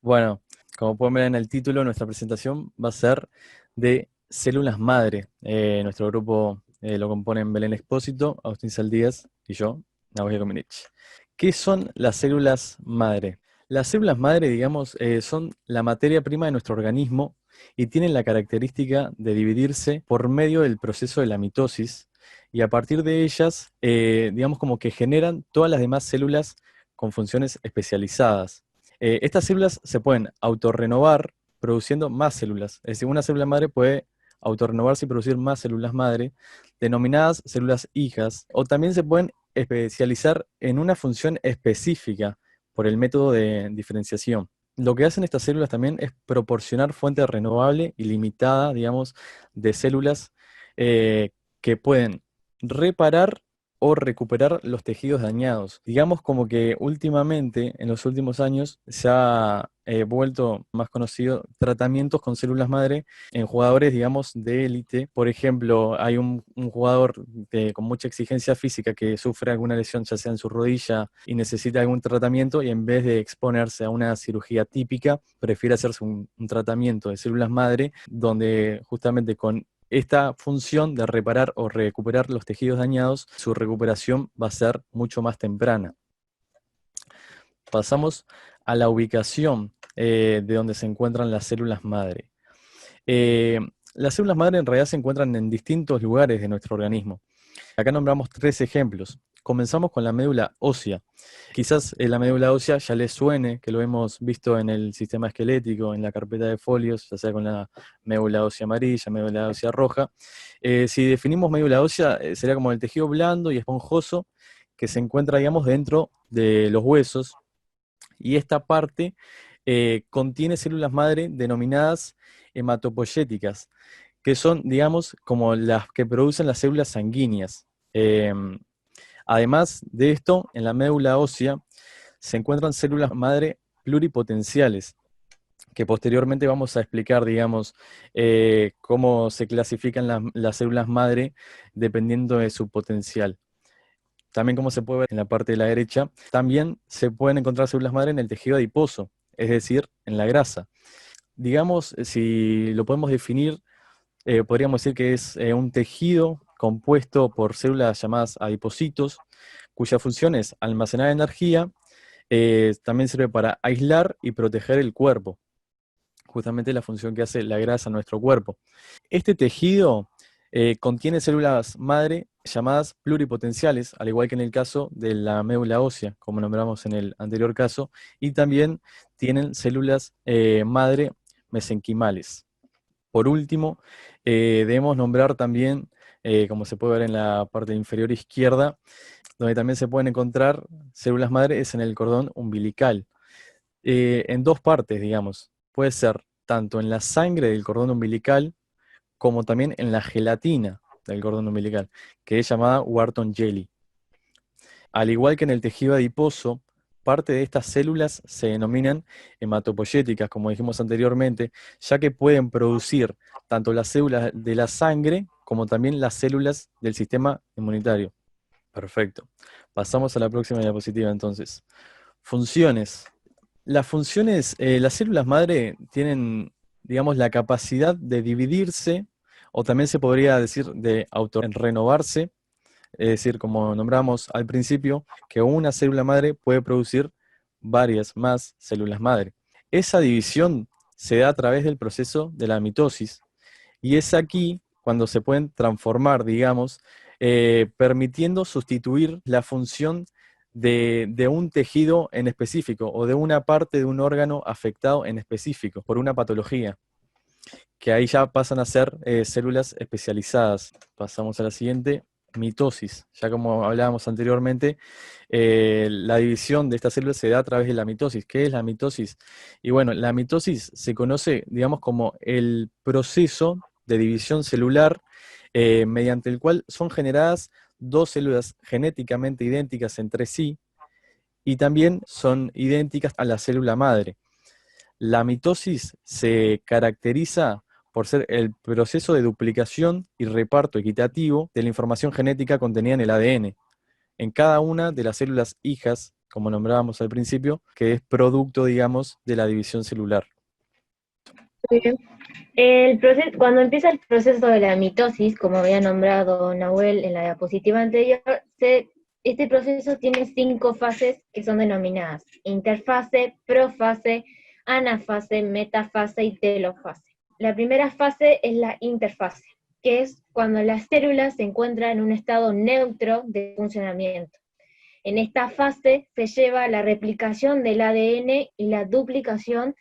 Bueno, como pueden ver en el título, nuestra presentación va a ser de células madre. Nuestro grupo lo componen Belén Expósito, Agustín Saldías y yo, Nahuel Gomenich. ¿Qué son las células madre? Las células madre, digamos, son la materia prima de nuestro organismo y tienen la característica de dividirse por medio del proceso de la mitosis, y a partir de ellas, digamos, como que generan todas las demás células con funciones especializadas. Estas células se pueden autorrenovar produciendo más células. Es decir, una célula madre puede autorrenovarse y producir más células madre, denominadas células hijas, o también se pueden especializar en una función específica por el método de diferenciación. Lo que hacen estas células también es proporcionar fuente renovable y limitada, digamos, de células eh, que pueden reparar o recuperar los tejidos dañados. Digamos como que últimamente, en los últimos años, se ha vuelto más conocido tratamientos con células madre en jugadores, digamos, de élite. Por ejemplo, hay un jugador con mucha exigencia física que sufre alguna lesión, ya sea en su rodilla, y necesita algún tratamiento, y en vez de exponerse a una cirugía típica, prefiere hacerse un tratamiento de células madre, donde justamente con esta función de reparar o recuperar los tejidos dañados, su recuperación va a ser mucho más temprana. Pasamos a la ubicación de donde se encuentran las células madre. Eh, las células madre en realidad se encuentran en distintos lugares de nuestro organismo. Acá nombramos tres ejemplos. Comenzamos con la médula ósea. Quizás la médula ósea ya les suene, que lo hemos visto en el sistema esquelético, en la carpeta de folios, ya sea con la médula ósea amarilla, médula ósea roja. Si definimos médula ósea, sería como el tejido blando y esponjoso que se encuentra, digamos, dentro de los huesos, y esta parte contiene células madre denominadas hematopoyéticas, que son, digamos, como las que producen las células sanguíneas. Además de esto, en la médula ósea se encuentran células madre pluripotenciales, que posteriormente vamos a explicar, digamos, cómo se clasifican las células madre dependiendo de su potencial. También, como se puede ver en la parte de la derecha, también se pueden encontrar células madre en el tejido adiposo, es decir, en la grasa. Digamos, si lo podemos definir, podríamos decir que es un tejido compuesto por células llamadas adipocitos, cuya función es almacenar energía. También sirve para aislar y proteger el cuerpo, justamente la función que hace la grasa en nuestro cuerpo. Este tejido contiene células madre llamadas pluripotenciales, al igual que en el caso de la médula ósea, como nombramos en el anterior caso, y también tienen células madre mesenquimales. Por último, debemos nombrar también, como se puede ver en la parte inferior izquierda, donde también se pueden encontrar células madre, es en el cordón umbilical. En dos partes, digamos. Puede ser tanto en la sangre del cordón umbilical como también en la gelatina del cordón umbilical, que es llamada Wharton Jelly. Al igual que en el tejido adiposo, parte de estas células se denominan hematopoyéticas, como dijimos anteriormente, ya que pueden producir tanto las células de la sangre como también las células del sistema inmunitario. Perfecto. Pasamos a la próxima diapositiva entonces. Funciones. Las funciones, las células madre tienen, digamos, la capacidad de dividirse, o también se podría decir de autorrenovarse, es decir, como nombramos al principio, que una célula madre puede producir varias más células madre. Esa división se da a través del proceso de la mitosis, y es aquí cuando se pueden transformar, digamos, permitiendo sustituir la función de un tejido en específico o de una parte de un órgano afectado en específico por una patología, que ahí ya pasan a ser células especializadas. Pasamos a la siguiente, mitosis. Ya como hablábamos anteriormente, la división de estas células se da a través de la mitosis. ¿Qué es la mitosis? Y bueno, la mitosis se conoce, digamos, como el proceso de división celular mediante el cual son generadas dos células genéticamente idénticas entre sí y también son idénticas a la célula madre. La mitosis se caracteriza por ser el proceso de duplicación y reparto equitativo de la información genética contenida en el ADN, en cada una de las células hijas como nombrábamos al principio, que es producto, digamos, de la división celular. Muy bien. Cuando empieza el proceso de la mitosis, como había nombrado Nahuel en la diapositiva anterior, este proceso tiene 5 fases que son denominadas interfase, profase, anafase, metafase y telofase. La primera fase es la interfase, que es cuando la célula se encuentra en un estado neutro de funcionamiento. En esta fase se lleva la replicación del ADN y la duplicación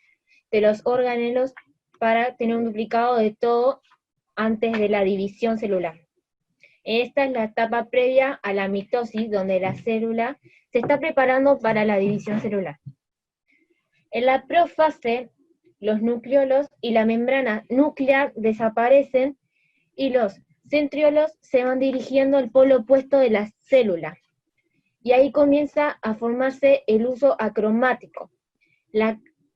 de los organelos para tener un duplicado de todo antes de la división celular. Esta es la etapa previa a la mitosis, donde la célula se está preparando para la división celular. En la profase, los nucleolos y la membrana nuclear desaparecen y los centriolos se van dirigiendo al polo opuesto de la célula. Y ahí comienza a formarse el uso acromático.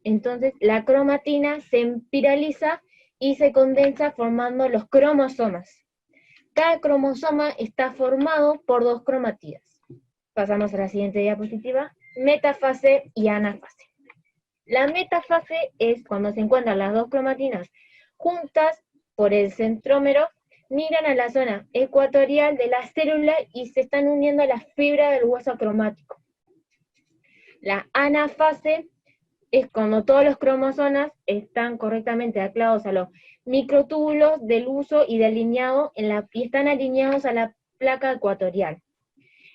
Entonces, la cromatina se espiraliza y se condensa formando los cromosomas. Cada cromosoma está formado por 2 cromátidas. Pasamos a la siguiente diapositiva. Metafase y anafase. La metafase es cuando se encuentran las 2 cromatinas juntas por el centrómero, miran a la zona ecuatorial de la célula y se están uniendo a la fibra del hueso acromático. La anafase es cuando todos los cromosomas están correctamente anclados a los microtúbulos del huso y y están alineados a la placa ecuatorial.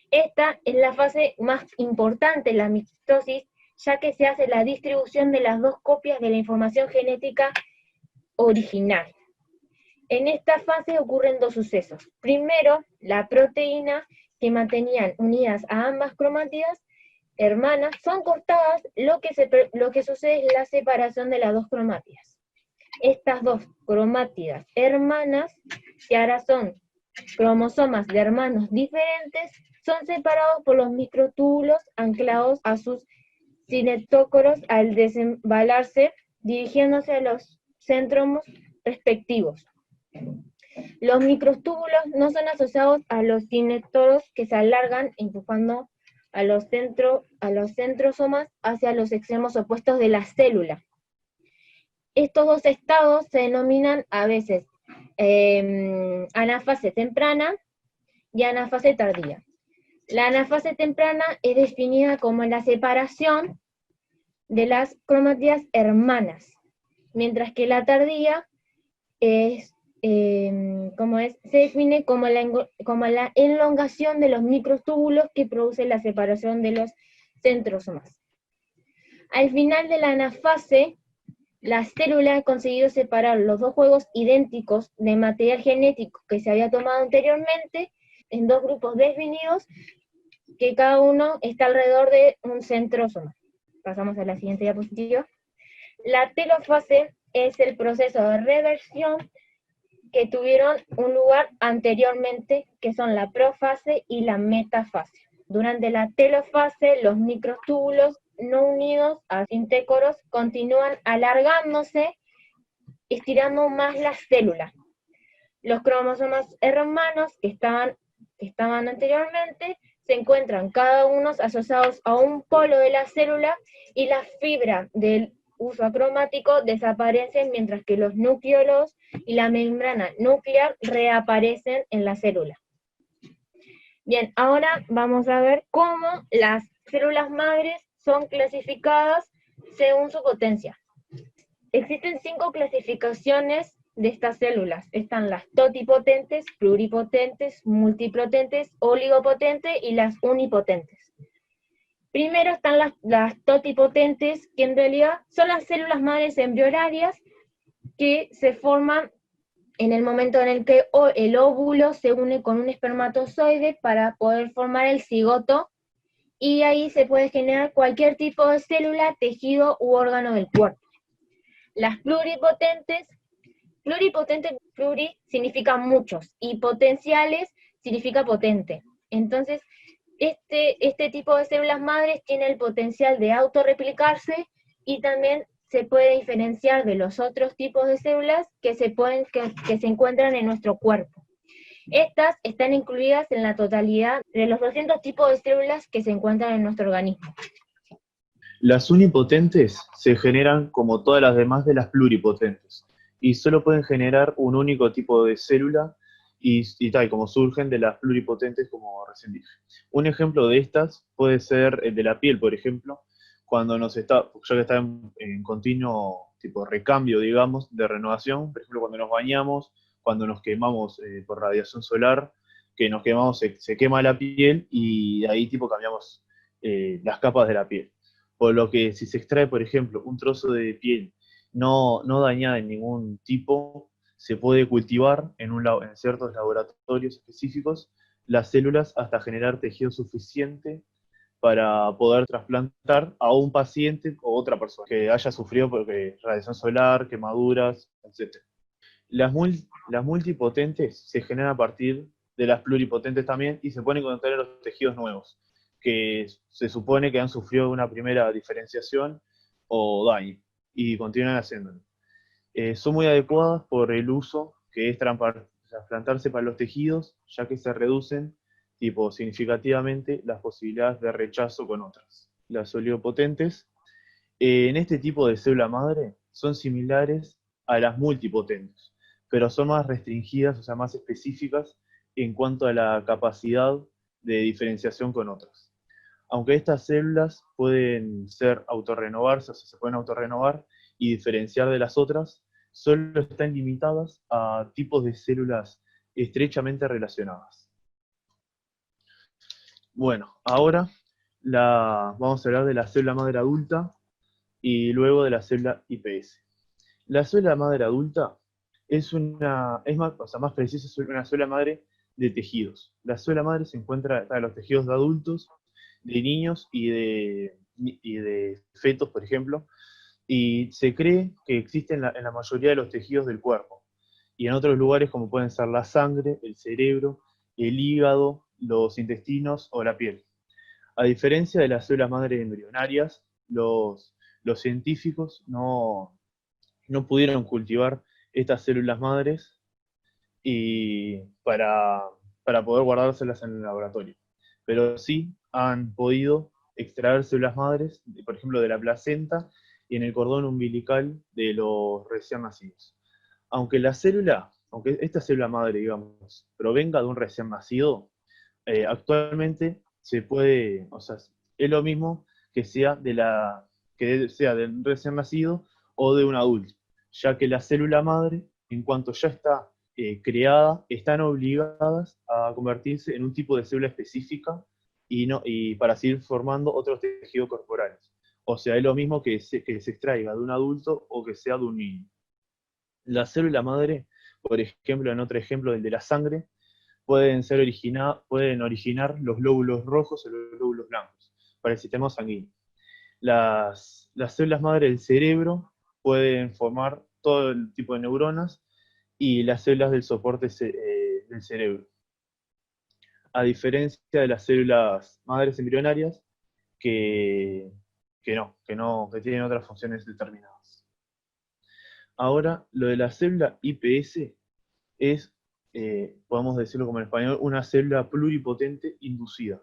Esta es la fase más importante en la mitosis, ya que se hace la distribución de las 2 copias de la información genética original. En esta fase ocurren 2 sucesos. Primero, la proteína que mantenían unidas a ambas cromátidas hermanas son cortadas, lo que sucede es la separación de las 2 cromátidas. Estas 2 cromátidas hermanas, que ahora son cromosomas de hermanos diferentes, son separados por los microtúbulos anclados a sus cinetócoros al desembalarse, dirigiéndose a los centromos respectivos. Los microtúbulos no son asociados a los cinetócoros que se alargan empujando a los centrosomas hacia los extremos opuestos de la célula. Estos 2 estados se denominan a veces anafase temprana y anafase tardía. La anafase temprana es definida como la separación de las cromátidas hermanas, mientras que la tardía se define como la elongación de los microtúbulos que produce la separación de los centrosomas. Al final de la anafase, la célula ha conseguido separar los 2 juegos idénticos de material genético que se había tomado anteriormente en 2 grupos definidos, que cada uno está alrededor de un centrósoma. Pasamos a la siguiente diapositiva. La telofase es el proceso de reversión que tuvieron un lugar anteriormente, que son la profase y la metafase. Durante la telofase, los microtúbulos no unidos a sintécoros continúan alargándose, estirando más la célula. Los cromosomas hermanos que estaban anteriormente se encuentran cada uno asociados a un polo de la célula y la fibra del uso acromático desaparecen, mientras que los nucleolos y la membrana nuclear reaparecen en la célula. Bien, ahora vamos a ver cómo las células madres son clasificadas según su potencia. Existen 5 clasificaciones de estas células. Están las totipotentes, pluripotentes, multipotentes, oligopotentes y las unipotentes. Primero están las totipotentes, que en realidad son las células madres embrionarias que se forman en el momento en el que el óvulo se une con un espermatozoide para poder formar el cigoto, y ahí se puede generar cualquier tipo de célula, tejido u órgano del cuerpo. Las pluripotentes, pluri significa muchos, y potenciales significa potente. Entonces, este tipo de células madres tiene el potencial de autorreplicarse y también se puede diferenciar de los otros tipos de células que se encuentran en nuestro cuerpo. Estas están incluidas en la totalidad de los 200 tipos de células que se encuentran en nuestro organismo. Las unipotentes se generan como todas las demás de las pluripotentes y solo pueden generar un único tipo de célula y tal, como surgen de las pluripotentes, como recién dije. Un ejemplo de estas puede ser el de la piel, por ejemplo, cuando ya que está en continuo tipo recambio, digamos, de renovación, por ejemplo, cuando nos bañamos, cuando nos quemamos por radiación solar, que nos quemamos, se quema la piel y de ahí tipo cambiamos las capas de la piel. Por lo que si se extrae, por ejemplo, un trozo de piel no dañada en ningún tipo, se puede cultivar en ciertos laboratorios específicos las células hasta generar tejido suficiente para poder trasplantar a un paciente o otra persona que haya sufrido radiación solar, quemaduras, etc. Las multipotentes se generan a partir de las pluripotentes también y se pueden encontrar en los tejidos nuevos, que se supone que han sufrido una primera diferenciación o daño y continúan haciéndolo. Son muy adecuadas por el uso que es trasplantarse para los tejidos, ya que se reducen significativamente las posibilidades de rechazo con otras. Las olipotentes, en este tipo de célula madre, son similares a las multipotentes, pero son más restringidas, o sea, más específicas en cuanto a la capacidad de diferenciación con otras. Aunque estas células pueden autorrenovarse, o sea, se pueden autorrenovar y diferenciar de las otras, solo están limitadas a tipos de células estrechamente relacionadas. Bueno, ahora vamos a hablar de la célula madre adulta y luego de la célula IPS. La célula madre adulta es más, o sea, más preciso, es una célula madre de tejidos. La célula madre se encuentra en los tejidos de adultos, de niños y de fetos, por ejemplo, y se cree que existe en la mayoría de los tejidos del cuerpo, y en otros lugares como pueden ser la sangre, el cerebro, el hígado, los intestinos o la piel. A diferencia de las células madre embrionarias, los científicos no pudieron cultivar estas células madres y para poder guardárselas en el laboratorio. Pero sí han podido extraer células madres, por ejemplo, de la placenta y en el cordón umbilical de los recién nacidos. Aunque esta célula madre, digamos, provenga de un recién nacido, actualmente se puede, o sea, es lo mismo que que sea de un recién nacido o de un adulto, ya que la célula madre, en cuanto ya está creada, están obligadas a convertirse en un tipo de célula específica y para seguir formando otros tejidos corporales. O sea, es lo mismo que se extraiga de un adulto o que sea de un niño. La célula madre, por ejemplo, en otro ejemplo, el de la sangre, pueden originar los glóbulos rojos o los glóbulos blancos para el sistema sanguíneo. Las células madre del cerebro pueden formar todo el tipo de neuronas y las células del soporte del cerebro. A diferencia de las células madres embrionarias, que, que tienen otras funciones determinadas. Ahora, lo de la célula IPS es, podemos decirlo como en español, una célula pluripotente inducida,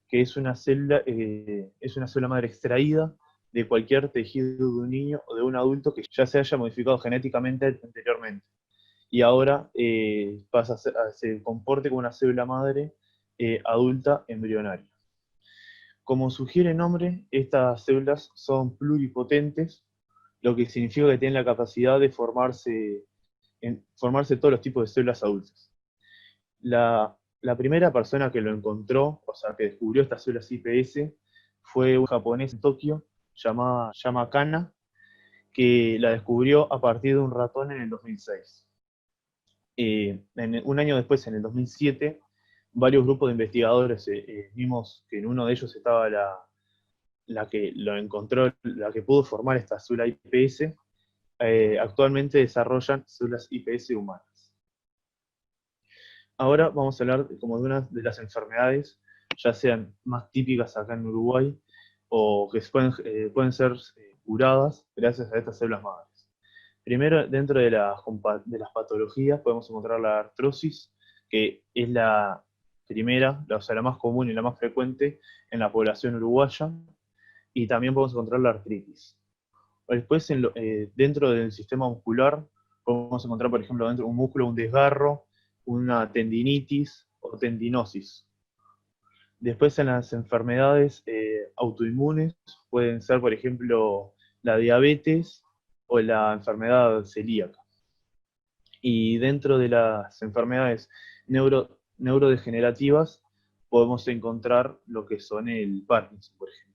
que es una célula madre extraída de cualquier tejido de un niño o de un adulto que ya se haya modificado genéticamente anteriormente. Y ahora se comporte como una célula madre adulta embrionaria. Como sugiere el nombre, estas células son pluripotentes, lo que significa que tienen la capacidad de formarse todos los tipos de células adultas. La primera persona que lo encontró, o sea, que descubrió estas células IPS, fue un japonés en Tokio, llamado Yamakana, que la descubrió a partir de un ratón en el 2006. Un año después, en el 2007, varios grupos de investigadores vimos que en uno de ellos estaba la que lo encontró, la que pudo formar esta célula IPS. Actualmente desarrollan células IPS humanas. Ahora vamos a hablar como de una de las enfermedades, ya sean más típicas acá en Uruguay, o que pueden ser curadas gracias a estas células madres. Primero, dentro de las patologías podemos encontrar la artrosis, que es la primera, o sea, la más común y la más frecuente en la población uruguaya, y también podemos encontrar la artritis. Después, dentro del sistema muscular, podemos encontrar, por ejemplo, dentro de un músculo un desgarro, una tendinitis o tendinosis. Después, en las enfermedades autoinmunes, pueden ser, por ejemplo, la diabetes o la enfermedad celíaca. Y dentro de las enfermedades neurodegenerativas, podemos encontrar lo que son el Parkinson, por ejemplo.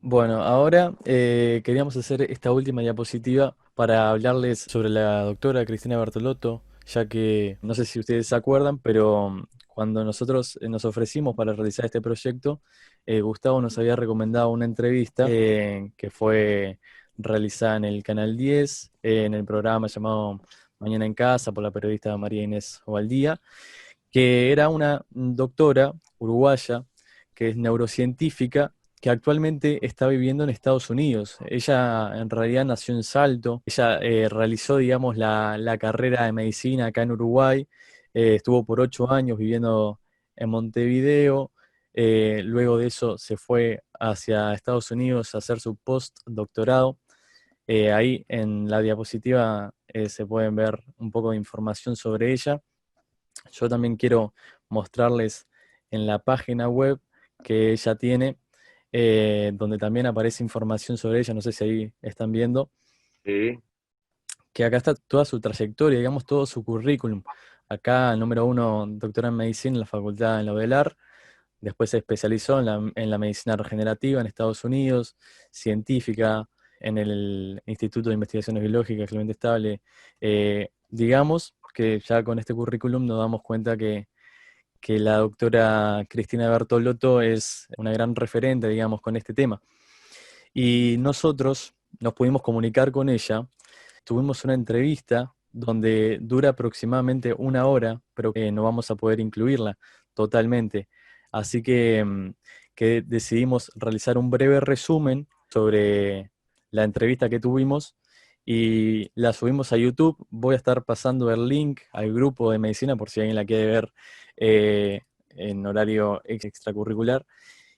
Bueno, ahora queríamos hacer esta última diapositiva para hablarles sobre la doctora Cristina Bertolotto, ya que no sé si ustedes se acuerdan, pero cuando nosotros nos ofrecimos para realizar este proyecto, Gustavo nos había recomendado una entrevista que fue realizada en el Canal 10, en el programa llamado Mañana en Casa, por la periodista María Inés Ovaldía, que era una doctora uruguaya que es neurocientífica que actualmente está viviendo en Estados Unidos. Ella en realidad nació en Salto, ella realizó, digamos, la carrera de medicina acá en Uruguay, estuvo por 8 años viviendo en Montevideo, luego de eso se fue hacia Estados Unidos a hacer su postdoctorado. Ahí en la diapositiva se pueden ver un poco de información sobre ella. Yo también quiero mostrarles en la página web que ella tiene, donde también aparece información sobre ella, no sé si ahí están viendo, Sí. que acá está toda su trayectoria, digamos, todo su currículum. Acá, número 1, doctora en medicina en la facultad en la UDELAR, después se especializó en la medicina regenerativa en Estados Unidos, científica en el Instituto de Investigaciones Biológicas Clemente Estable. Digamos que ya con este currículum nos damos cuenta que la doctora Cristina Bertolotto es una gran referente, digamos, con este tema. Y nosotros nos pudimos comunicar con ella, tuvimos una entrevista donde dura aproximadamente 1 hora, pero que no vamos a poder incluirla totalmente. Así que decidimos realizar un breve resumen sobre la entrevista que tuvimos y la subimos a YouTube. Voy a estar pasando el link al grupo de medicina por si alguien la quiere ver en horario extracurricular.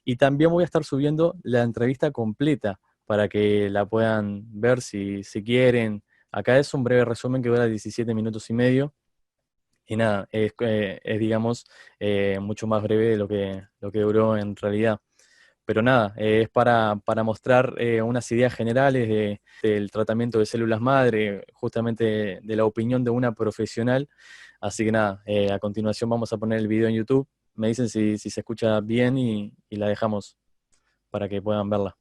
Y también voy a estar subiendo la entrevista completa para que la puedan ver si quieren. Acá es un breve resumen que dura 17 minutos y medio. Y nada, es digamos, mucho más breve de lo que duró en realidad. Pero nada, es para mostrar unas ideas generales del tratamiento de células madre, justamente de la opinión de una profesional. Así que nada, a continuación vamos a poner el video en YouTube. Me dicen si se escucha bien y la dejamos para que puedan verla.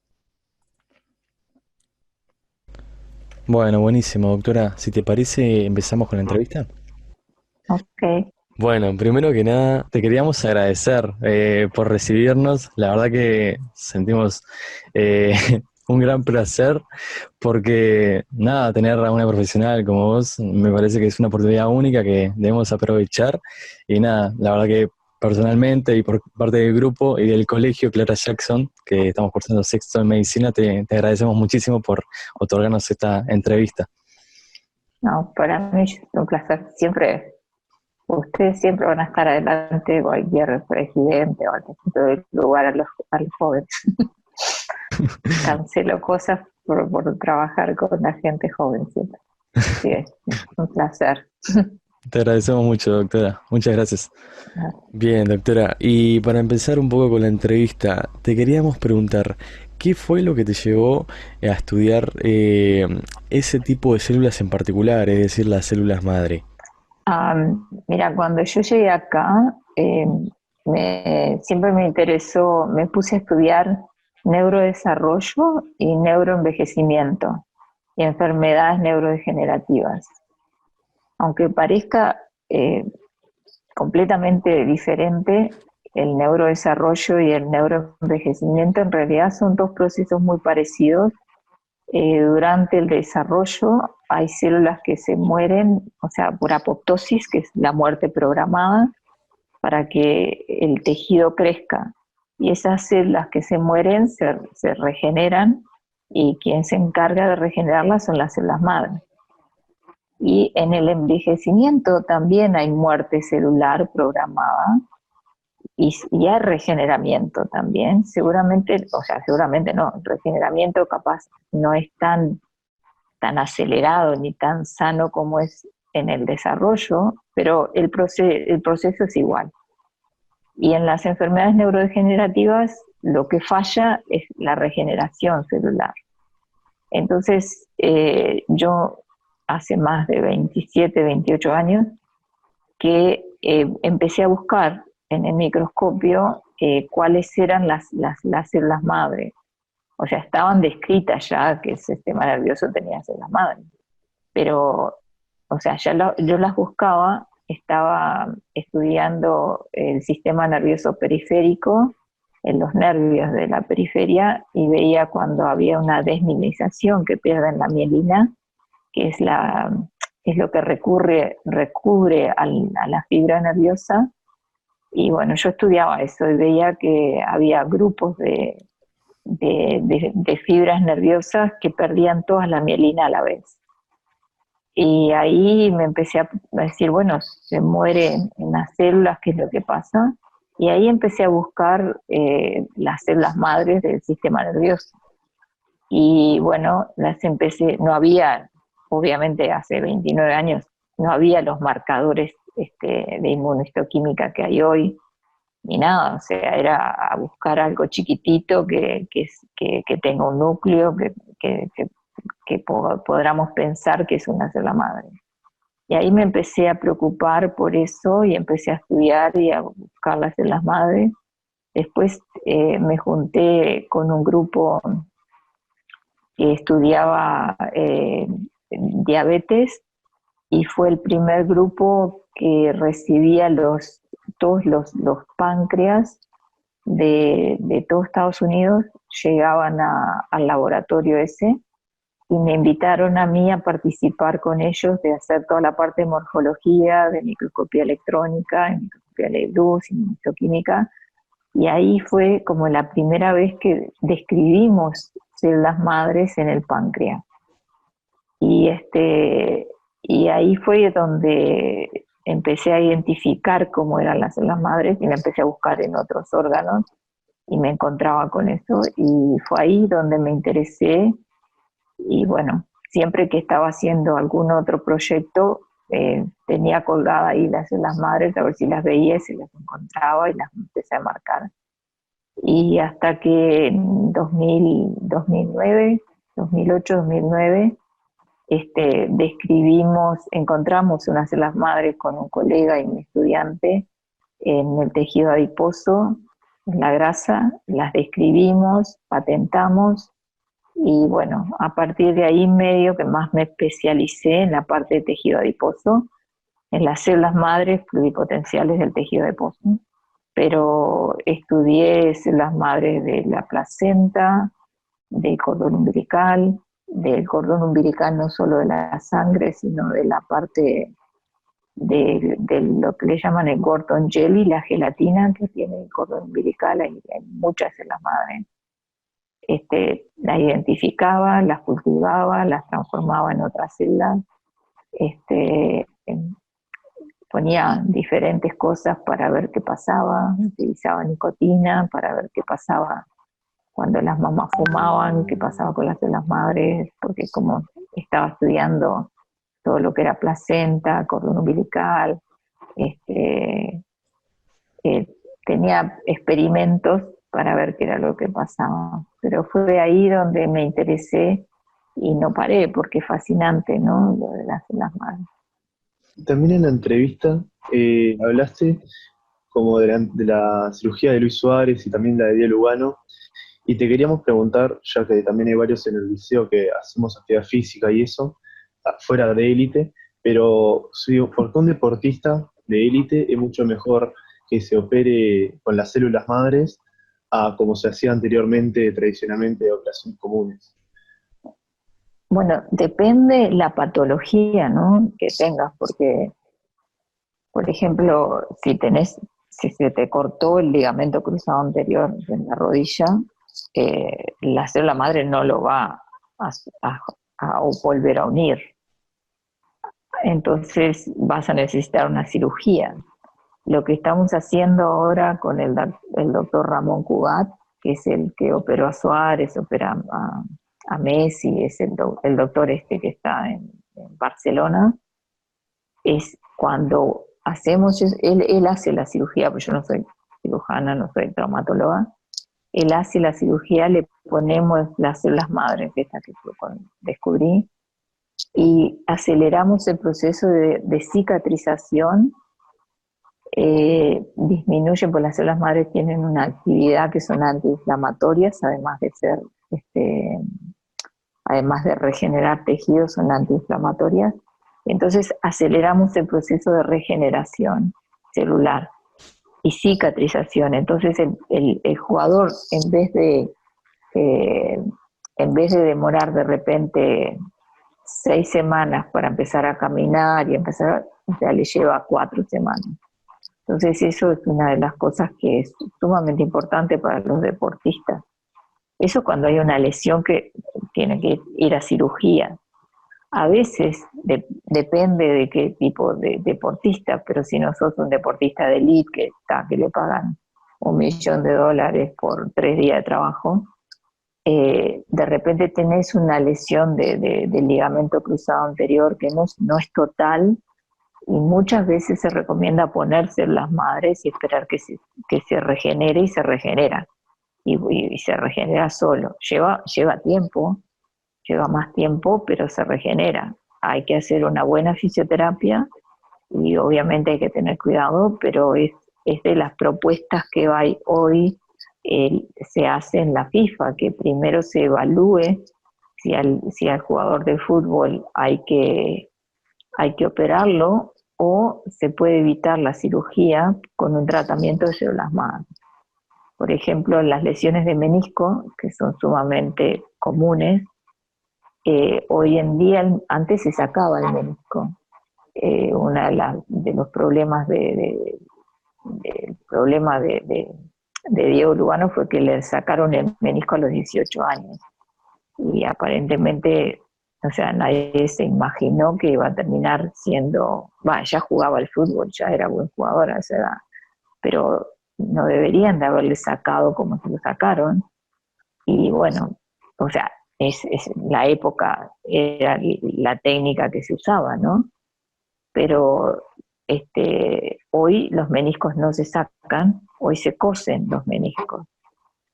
Bueno, buenísimo, doctora. Si te parece, empezamos con la entrevista. Ok. Bueno, primero que nada, te queríamos agradecer por recibirnos. La verdad que sentimos eh, un gran placer porque, nada, tener a una profesional como vos me parece que es una oportunidad única que debemos aprovechar. Y nada, la verdad que personalmente y por parte del grupo y del colegio Clara Jackson, que estamos cursando sexto en medicina, te agradecemos muchísimo por otorgarnos esta entrevista. No, para mí es un placer. Siempre, ustedes siempre van a estar adelante de cualquier presidente o al que dé lugar a los jóvenes. Cancelo cosas por trabajar con la gente joven siempre. Sí, es un placer. Te agradecemos mucho, doctora. Muchas gracias. Bien, doctora. Y para empezar un poco con la entrevista, te queríamos preguntar, ¿qué fue lo que te llevó a estudiar ese tipo de células en particular, es decir, las células madre? Mira, cuando yo llegué acá, siempre me interesó, me puse a estudiar neurodesarrollo y neuroenvejecimiento y enfermedades neurodegenerativas. Aunque parezca completamente diferente, el neurodesarrollo y el neuroenvejecimiento en realidad son dos procesos muy parecidos. Durante el desarrollo hay células que se mueren, o sea, por apoptosis, que es la muerte programada, para que el tejido crezca. Y esas células que se mueren se regeneran, y quien se encarga de regenerarlas son las células madre. Y en el envejecimiento también hay muerte celular programada y hay regeneramiento también. Seguramente, o sea, seguramente no, el regeneramiento capaz no es tan acelerado ni tan sano como es en el desarrollo, pero el proceso es igual. Y en las enfermedades neurodegenerativas lo que falla es la regeneración celular. Entonces, yo hace más de 27, 28 años que empecé a buscar en el microscopio cuáles eran las células madre. O sea, estaban descritas ya que el sistema nervioso tenía células madre. Pero, o sea, yo las buscaba, estaba estudiando el sistema nervioso periférico, en los nervios de la periferia, y veía cuando había una desmielinización que pierden la mielina, que es lo que recubre a la fibra nerviosa. Y bueno, yo estudiaba eso y veía que había grupos de fibras nerviosas que perdían toda la mielina a la vez. Y ahí me empecé a decir, bueno, se mueren en las células, ¿qué es lo que pasa? Y ahí empecé a buscar las células madres del sistema nervioso. Y bueno, no había, obviamente hace 29 años, no había los marcadores de inmunohistoquímica que hay hoy, ni nada, o sea, era a buscar algo chiquitito que tenga un núcleo, que podamos pensar que es una célula madre. Y ahí me empecé a preocupar por eso y empecé a estudiar y a buscar las células madres. Después me junté con un grupo que estudiaba diabetes y fue el primer grupo que recibía todos los páncreas de todo Estados Unidos, llegaban al laboratorio ese y me invitaron a mí a participar con ellos de hacer toda la parte de morfología, de microscopía electrónica, de microscopía de luz, inmunohistoquímica, y ahí fue como la primera vez que describimos células madres en el páncreas. Y ahí fue donde empecé a identificar cómo eran las células madres y me empecé a buscar en otros órganos y me encontraba con eso y fue ahí donde me interesé. Y bueno, siempre que estaba haciendo algún otro proyecto, tenía colgada ahí las células madres a ver si las veía, si las encontraba y las empecé a marcar. Y hasta que en 2009, 2008, 2009, encontramos unas células madres con un colega y un estudiante en el tejido adiposo, en la grasa, las describimos, patentamos. Y bueno, a partir de ahí medio que más me especialicé en la parte de tejido adiposo, en las células madres pluripotenciales del tejido adiposo. Pero estudié células madres de la placenta, del cordón umbilical no solo de la sangre, sino de la parte de lo que le llaman el Gorton jelly, la gelatina que tiene el cordón umbilical, hay muchas células madres. Las identificaba, las cultivaba, las transformaba en otras células, ponía diferentes cosas para ver qué pasaba, utilizaba nicotina para ver qué pasaba cuando las mamás fumaban, qué pasaba con las células madres, porque como estaba estudiando todo lo que era placenta, cordón umbilical, tenía experimentos para ver qué era lo que pasaba. Pero fue ahí donde me interesé y no paré, porque es fascinante, ¿no? Lo de las células madres. También en la entrevista hablaste como de la cirugía de Luis Suárez y también la de Diego Lugano, y te queríamos preguntar, ya que también hay varios en el liceo que hacemos actividad física y eso, fuera de élite, pero ¿por qué un deportista de élite es mucho mejor que se opere con las células madres a como se hacía anteriormente, tradicionalmente, de operaciones comunes? Bueno, depende la patología, ¿no?, que tengas, porque, por ejemplo, si se te cortó el ligamento cruzado anterior en la rodilla, la célula madre no lo va a volver a unir. entonces vas a necesitar una cirugía. Lo que estamos haciendo ahora con el doctor Ramón Cugat, que es el que operó a Suárez, opera a Messi, es el doctor este que está en Barcelona, es cuando hacemos, él hace la cirugía, porque yo no soy cirujana, no soy traumatóloga, él hace la cirugía, le ponemos las células madres, esta que descubrí, y aceleramos el proceso de cicatrización. Disminuyen, pues las células madres tienen una actividad que son antiinflamatorias, además de ser, además de regenerar tejidos, son antiinflamatorias. Entonces aceleramos el proceso de regeneración celular y cicatrización. Entonces el jugador, en vez de demorar de repente 6 semanas para empezar a caminar y empezar, o sea, le lleva 4 semanas. Entonces eso es una de las cosas que es sumamente importante para los deportistas. Eso cuando hay una lesión que tiene que ir a cirugía. A veces depende de qué tipo de deportista, pero si no sos un deportista de élite que le pagan $1.000.000 por 3 días de trabajo, de repente tenés una lesión del ligamento cruzado anterior que no es total, y muchas veces se recomienda ponerse las madres y esperar que se regenere, y se regenera, y se regenera solo. Lleva tiempo, lleva más tiempo, pero se regenera. Hay que hacer una buena fisioterapia y obviamente hay que tener cuidado, pero es de las propuestas que hay hoy, se hace en la FIFA, que primero se evalúe si al jugador de fútbol hay que operarlo, o se puede evitar la cirugía con un tratamiento de células madre. Por ejemplo, las lesiones de menisco, que son sumamente comunes, hoy en día, antes se sacaba el menisco. Uno de los problemas de Diego Lugano fue que le sacaron el menisco a los 18 años. Y aparentemente, o sea, nadie se imaginó que iba a terminar siendo, ya jugaba al fútbol, ya era buen jugador a esa edad, pero no deberían de haberle sacado como se lo sacaron. Y bueno, o sea, es la época, era la técnica que se usaba, ¿no? Pero hoy los meniscos no se sacan, hoy se cosen los meniscos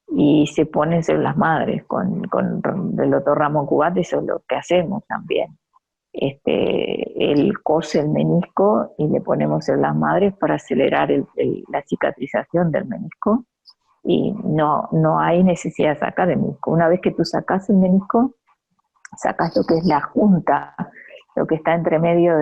y se ponen células madres. Con el doctor Ramón Cugat, eso es lo que hacemos también. Él cose el menisco y le ponemos células madres para acelerar la cicatrización del menisco, y no hay necesidad de sacar el menisco. Una vez que tú sacas el menisco, sacas lo que es la junta, lo que está entre medio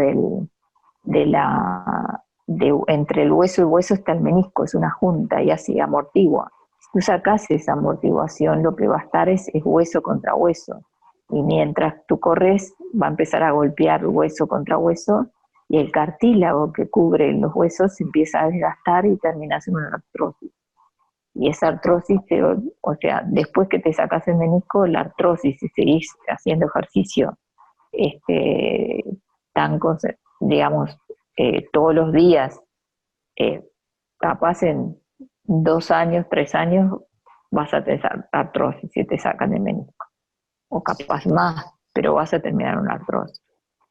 entre el hueso y hueso está el menisco, es una junta y así amortigua. Si tú sacas esa amortiguación, lo que va a estar es hueso contra hueso, y mientras tú corres va a empezar a golpear hueso contra hueso, y el cartílago que cubre los huesos se empieza a desgastar y terminas en una artrosis. Y esa artrosis, o sea, después que te sacas el menisco, la artrosis, si seguís haciendo ejercicio, digamos, todos los días, capaz en 2 años, 3 años, vas a tener artrosis si te sacan el menisco, o capaz más, pero vas a terminar una artrosis.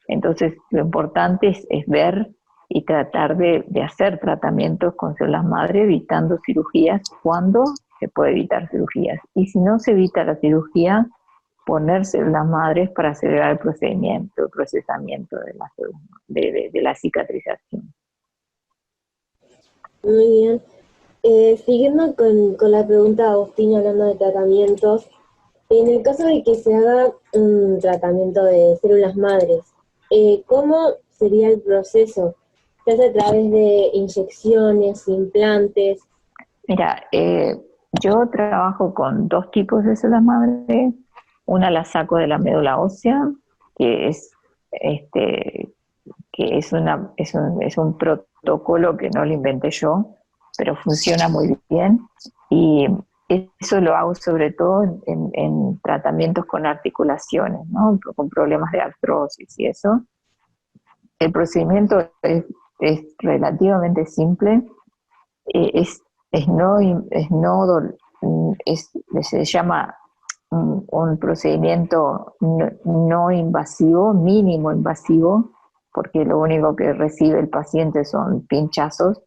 Entonces, lo importante es ver y tratar de hacer tratamientos con células madre, evitando cirugías cuando se puede evitar cirugías. Y si no se evita la cirugía, poner células madres para acelerar el procesamiento de las células, de la cicatrización. Muy bien. Siguiendo con la pregunta de Agustín, hablando de tratamientos, en el caso de que se haga un tratamiento de células madres, ¿cómo sería el proceso? ¿Se hace a través de inyecciones, implantes? Mira, yo trabajo con 2 tipos de células madre. Una la saco de la médula ósea, que es un protocolo que no lo inventé yo, pero funciona muy bien, y eso lo hago sobre todo en tratamientos con articulaciones, ¿no? Con problemas de artrosis y eso. El procedimiento es relativamente simple, se llama un procedimiento no invasivo, mínimo invasivo, porque lo único que recibe el paciente son pinchazos.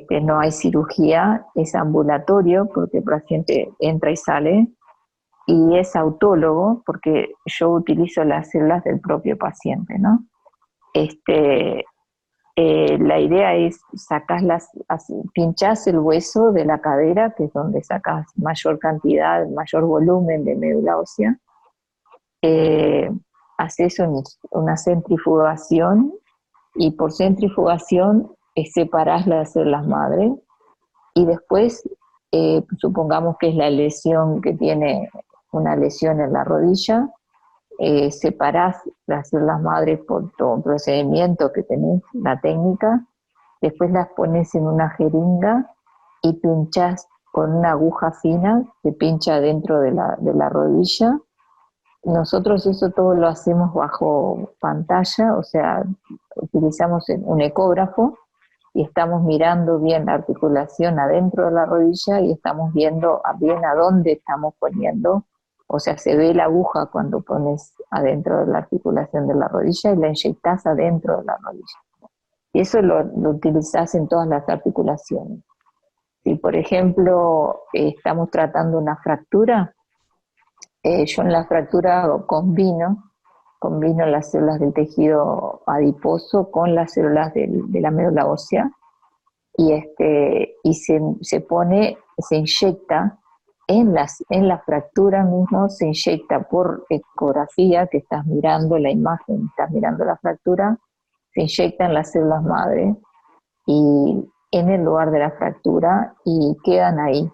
No hay cirugía, es ambulatorio porque el paciente entra y sale, y es autólogo porque yo utilizo las células del propio paciente, ¿no? La idea es pinchás el hueso de la cadera, que es donde sacas mayor cantidad, mayor volumen de médula ósea, haces una centrifugación, y por centrifugación separás las células madre, y después, supongamos que es la lesión que tiene una lesión en la rodilla, separás las células madres por todo procedimiento que tenés, la técnica, después las pones en una jeringa y pinchás con una aguja fina, que pincha dentro de la rodilla. Nosotros eso todo lo hacemos bajo pantalla, o sea, utilizamos un ecógrafo y estamos mirando bien la articulación adentro de la rodilla y estamos viendo bien a dónde estamos poniendo. O sea, se ve la aguja cuando pones adentro de la articulación de la rodilla y la inyectás adentro de la rodilla. Y eso lo utilizás en todas las articulaciones. Si, por ejemplo, estamos tratando una fractura, yo en la fractura combino las células del tejido adiposo con las células de la médula ósea, y se inyecta en la fractura mismo, se inyecta por ecografía, que estás mirando la imagen, estás mirando la fractura, se inyectan las células madre y en el lugar de la fractura y quedan ahí.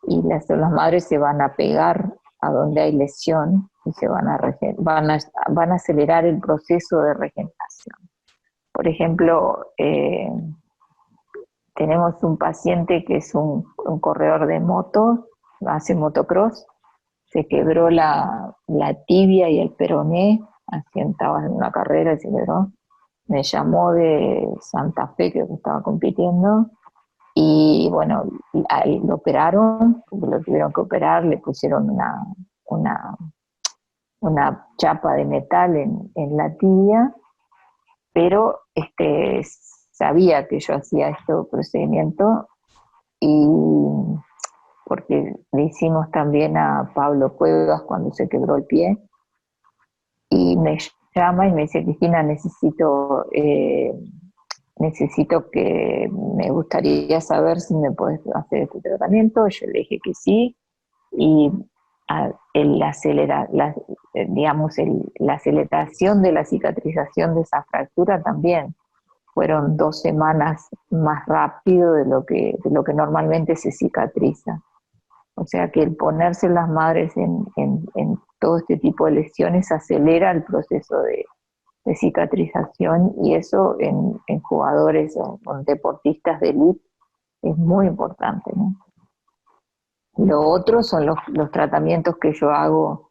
Y las células madres se van a pegar a donde hay lesión y van a acelerar el proceso de regeneración. Por ejemplo, tenemos un paciente que es un corredor de moto, hace motocross, se quebró la tibia y el peroné, así estaba en una carrera y se quebró. Me llamó de Santa Fe, que estaba compitiendo, y bueno, lo operaron, lo tuvieron que operar, le pusieron una chapa de metal en la tibia, pero sabía que yo hacía este procedimiento, y porque le hicimos también a Pablo Cuevas cuando se quebró el pie, y me llama y me dice: Cristina, necesito que, me gustaría saber si me puedes hacer este tratamiento. Yo le dije que sí, y la aceleración de la cicatrización de esa fractura también fueron 2 semanas más rápido de lo que normalmente se cicatriza. O sea que el ponerse las madres en todo este tipo de lesiones acelera el proceso de cicatrización, y eso en jugadores o deportistas de élite es muy importante, ¿no? Lo otro son los tratamientos que yo hago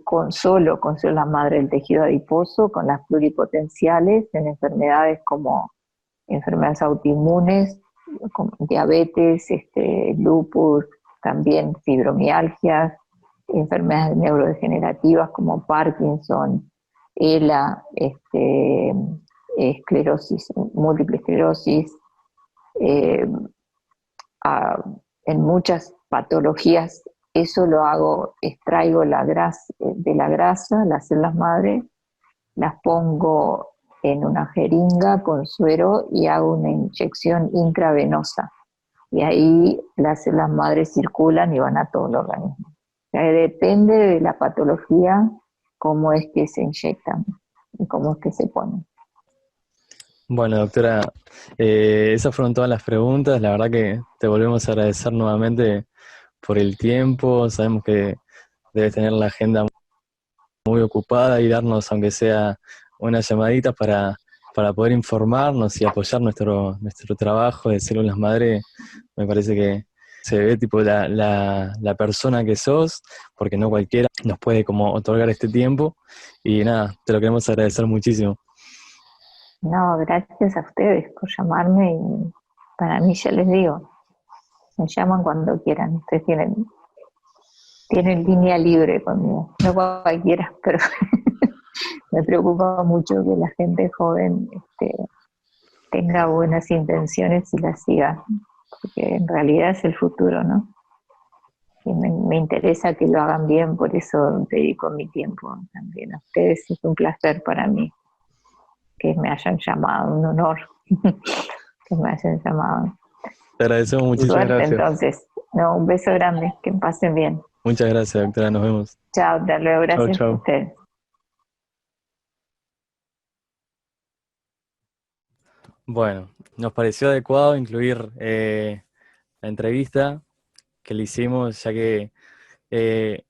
con células madre del tejido adiposo, con las pluripotenciales, en enfermedades como enfermedades autoinmunes, como diabetes, lupus, también fibromialgias, enfermedades neurodegenerativas como Parkinson, ELA, múltiple esclerosis, en muchas patologías. Eso lo hago, extraigo de la grasa, las células madre, las pongo en una jeringa con suero y hago una inyección intravenosa. Y ahí las células madres circulan y van a todo el organismo. O sea, depende de la patología cómo es que se inyectan y cómo es que se ponen. Bueno, doctora, esas fueron todas las preguntas. La verdad que te volvemos a agradecer nuevamente por el tiempo. Sabemos que debes tener la agenda muy ocupada y darnos, aunque sea una llamadita para poder informarnos y apoyar nuestro trabajo de células madre. Me parece que se ve tipo la persona que sos, porque no cualquiera nos puede como otorgar este tiempo. Y nada, te lo queremos agradecer muchísimo. No, gracias a ustedes por llamarme y para mí, ya les digo, me llaman cuando quieran. Ustedes tienen línea libre conmigo, no cualquiera, pero me preocupa mucho que la gente joven tenga buenas intenciones y las siga, porque en realidad es el futuro, ¿no? Y me interesa que lo hagan bien, por eso dedico mi tiempo también a ustedes. Es un placer para mí que me hayan llamado, un honor que me hayan llamado. Te agradecemos Muchas muchísimo. Suerte, gracias. entonces. No, un beso grande, que pasen bien. Muchas gracias, doctora. Nos vemos. Chao, hasta luego, Chau, gracias a chau. ustedes. Bueno, nos pareció adecuado incluir la entrevista que le hicimos, ya que eh,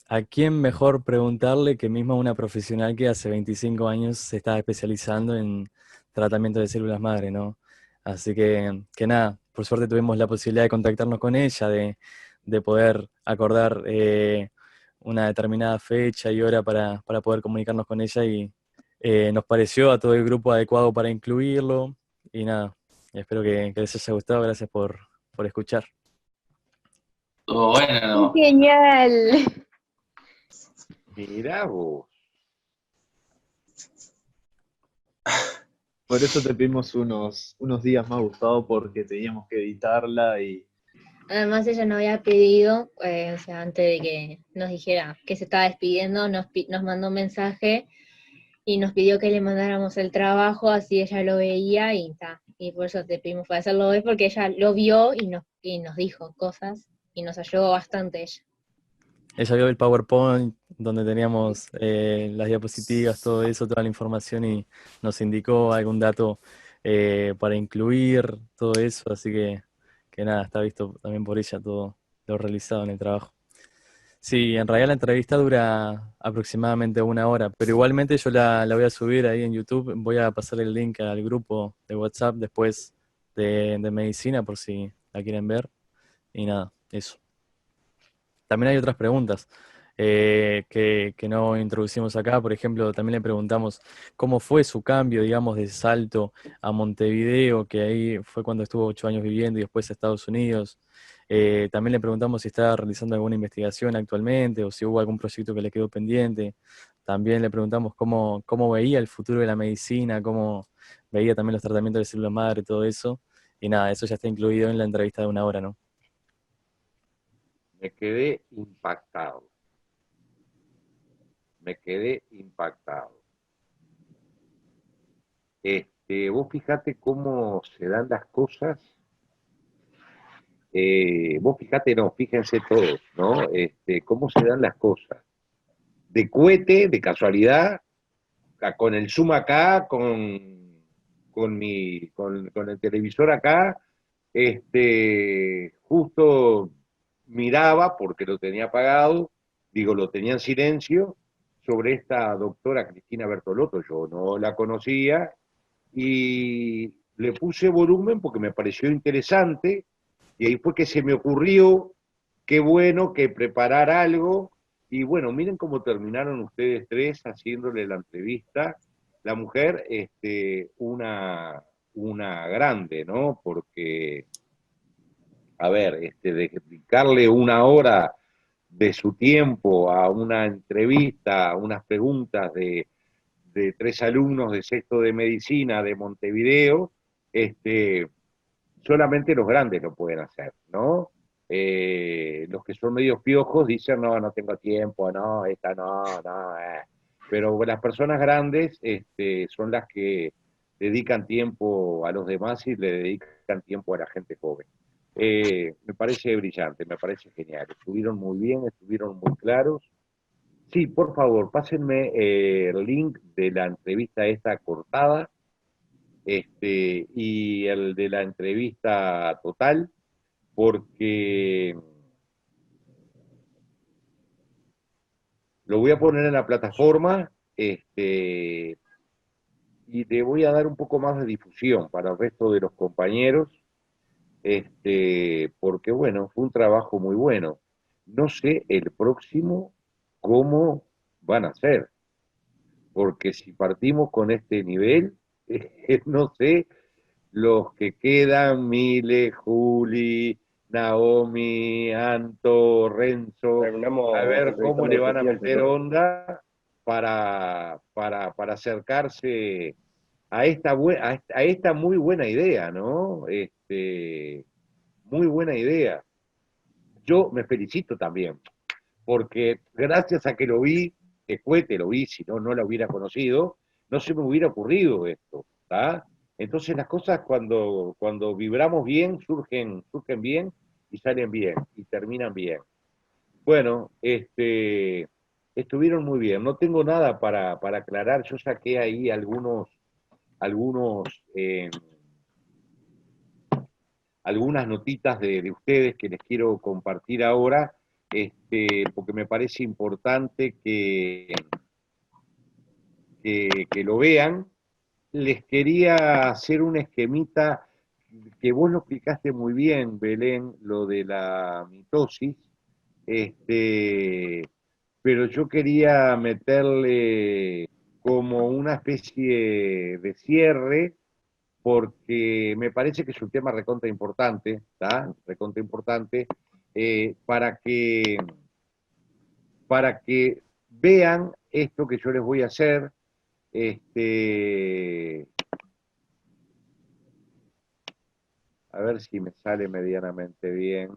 ¿a quién mejor preguntarle que mismo a una profesional que hace 25 años se está especializando en tratamiento de células madre, ¿no? Así que nada, por suerte tuvimos la posibilidad de contactarnos con ella, de poder acordar una determinada fecha y hora para poder comunicarnos con ella y nos pareció a todo el grupo adecuado para incluirlo y nada, espero que les haya gustado, gracias por escuchar. Todo bueno. Genial. Mirá vos. Por eso te pedimos unos días más, Gustavo, porque teníamos que editarla y Además ella nos había pedido, o sea, antes de que nos dijera que se estaba despidiendo, nos mandó un mensaje y nos pidió que le mandáramos el trabajo, así ella lo veía y ta. Y por eso te pedimos para hacerlo hoy, porque ella lo vio y nos dijo cosas y nos ayudó bastante ella. Ella vio el PowerPoint donde teníamos las diapositivas, todo eso, toda la información y nos indicó algún dato para incluir, todo eso, así que nada, está visto también por ella todo lo realizado en el trabajo. Sí, en realidad la entrevista dura aproximadamente 1 hora, pero igualmente yo la voy a subir ahí en YouTube, voy a pasar el link al grupo de WhatsApp después de medicina por si la quieren ver y nada, eso. También hay otras preguntas que no introducimos acá. Por ejemplo, también le preguntamos cómo fue su cambio, digamos, de Salto a Montevideo, que ahí fue cuando estuvo 8 años viviendo y después a Estados Unidos. También le preguntamos si está realizando alguna investigación actualmente o si hubo algún proyecto que le quedó pendiente. También le preguntamos cómo veía el futuro de la medicina, cómo veía también los tratamientos de células madre, todo eso. Y nada, eso ya está incluido en la entrevista de 1 hora, ¿no? Me quedé impactado. Me quedé impactado. Vos fijate cómo se dan las cosas. Vos fijate, no, fíjense todos, ¿no? Cómo se dan las cosas. De cohete, de casualidad, con el Zoom acá, con el televisor acá, justo miraba, porque lo tenía apagado, digo, lo tenía en silencio, sobre esta doctora Cristina Bertolotto, yo no la conocía, y le puse volumen porque me pareció interesante, y ahí fue que se me ocurrió, qué bueno que preparar algo, y bueno, miren cómo terminaron ustedes tres haciéndole la entrevista, la mujer, una grande, ¿no? Porque, a ver, dedicarle 1 hora de su tiempo a una entrevista, a unas preguntas de 3 alumnos de sexto de medicina de Montevideo, solamente los grandes lo pueden hacer, ¿no? Los que son medios piojos dicen, no, no tengo tiempo, no, esta no, no. Pero las personas grandes son las que dedican tiempo a los demás y le dedican tiempo a la gente joven. Me parece brillante, me parece genial. Estuvieron muy bien, estuvieron muy claros. Sí, por favor, pásenme el link de la entrevista esta cortada y el de la entrevista total, porque lo voy a poner en la plataforma y le voy a dar un poco más de difusión para el resto de los compañeros porque bueno, fue un trabajo muy bueno. No sé el próximo cómo van a ser, porque si partimos con este nivel, no sé, los que quedan, Mile, Juli, Naomi, Anto, Renzo, a Terminamos ver cómo entrevistando le al van a presidente, meter entonces. onda para acercarse a a esta muy buena idea, ¿no? Muy buena idea. Yo me felicito también, porque gracias a que lo vi, que Cuete lo vi, si no, no la hubiera conocido, no se me hubiera ocurrido esto, ¿tá? Entonces las cosas cuando vibramos bien, surgen bien y salen bien y terminan bien. Bueno, estuvieron muy bien. No tengo nada para aclarar. Yo saqué ahí algunos algunas notitas de ustedes que les quiero compartir ahora, porque me parece importante que lo vean. Les quería hacer un esquemita que vos lo explicaste muy bien, Belén, lo de la mitosis, pero yo quería meterle como una especie de cierre porque me parece que es un tema recontra importante, ¿tá? Recontra importante, para para que vean esto que yo les voy a hacer, este, a ver si me sale medianamente bien,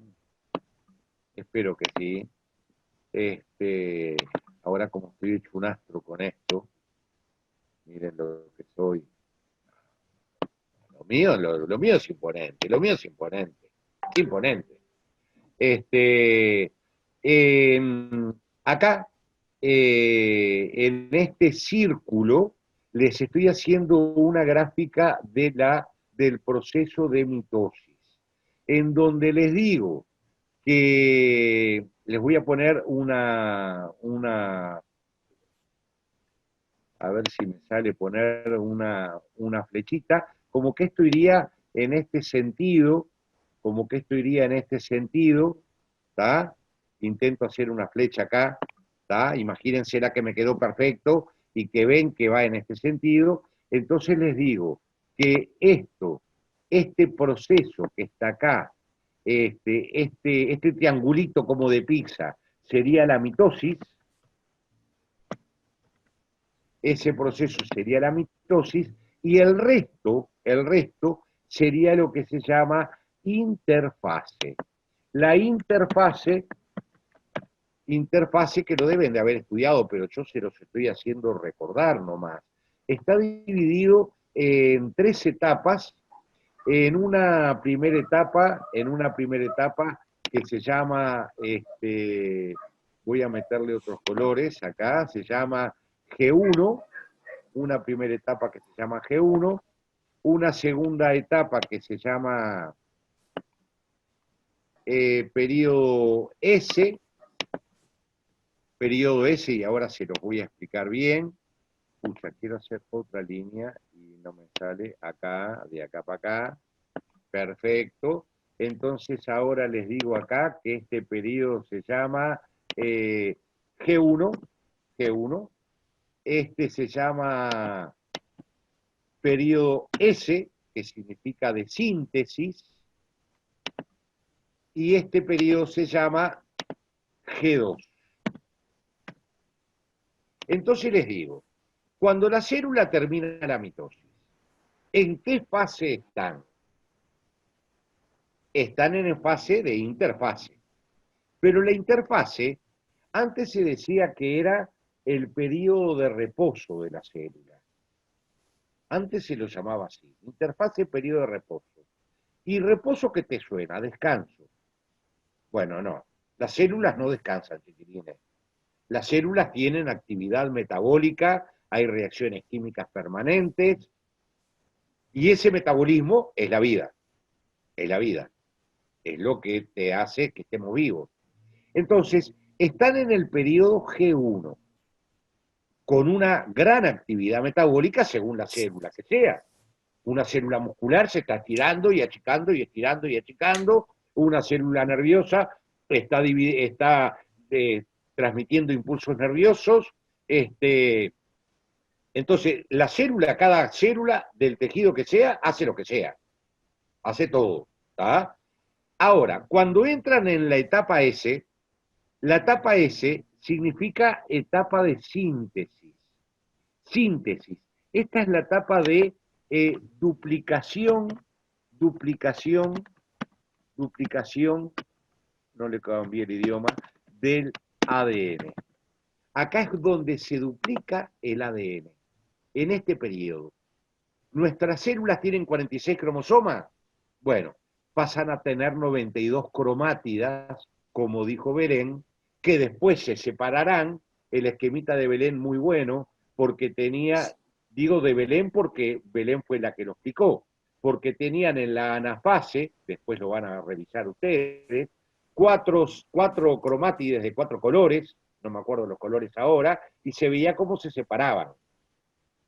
espero que sí. Este, ahora como estoy hecho un astro con esto, miren lo que soy. Lo mío es imponente, lo mío es imponente, imponente. Este, acá, en este círculo, les estoy haciendo una gráfica del proceso de mitosis, en donde les digo que les voy a poner a ver si me sale poner una flechita, como que esto iría en este sentido, como que esto iría en este sentido, ¿está? Intento hacer una flecha acá, ¿está? Imagínense la que me quedó perfecto y que ven que va en este sentido. Entonces les digo que este proceso que está acá, este triangulito como de pizza, sería la mitosis. Ese proceso sería la mitosis y el resto sería lo que se llama interfase. La interfase que lo deben de haber estudiado, pero yo se los estoy haciendo recordar nomás. Está dividido en 3 etapas. En una primera etapa que se llama, voy a meterle otros colores acá, se llama G1, una primera etapa que se llama G1, una segunda etapa que se llama periodo S, y ahora se los voy a explicar bien. Pucha, quiero hacer otra línea y no me sale acá, de acá para acá. Perfecto. Entonces ahora les digo acá que este periodo se llama G1, G1. Este se llama periodo S, que significa de síntesis, y este periodo se llama G2. Entonces les digo, cuando la célula termina la mitosis, ¿en qué fase están? Están en fase de interfase. Pero la interfase, antes se decía que era el periodo de reposo de la célula. Antes se lo llamaba así, interfase, periodo de reposo. ¿Y reposo qué te suena? Descanso. Bueno, no, las células no descansan, chiquilines. Las células tienen actividad metabólica, hay reacciones químicas permanentes, y ese metabolismo es la vida, es la vida, es lo que te hace que estemos vivos. Entonces, están en el periodo G1, con una gran actividad metabólica según la célula que sea. Una célula muscular se está estirando y achicando y estirando y achicando. Una célula nerviosa está transmitiendo impulsos nerviosos. Entonces, cada célula del tejido que sea, hace lo que sea. Hace todo. ¿Tá? Ahora, cuando entran en la etapa S significa etapa de síntesis. Síntesis. Esta es la etapa de duplicación, no le cambié el idioma, del ADN. Acá es donde se duplica el ADN, en este periodo. ¿Nuestras células tienen 46 cromosomas? Bueno, pasan a tener 92 cromátidas, como dijo Belén, que después se separarán. El esquemita de Belén muy bueno, porque digo de Belén porque Belén fue la que lo explicó, porque tenían en la anafase, después lo van a revisar ustedes, cuatro cromátides de 4 colores, no me acuerdo los colores ahora, y se veía cómo se separaban.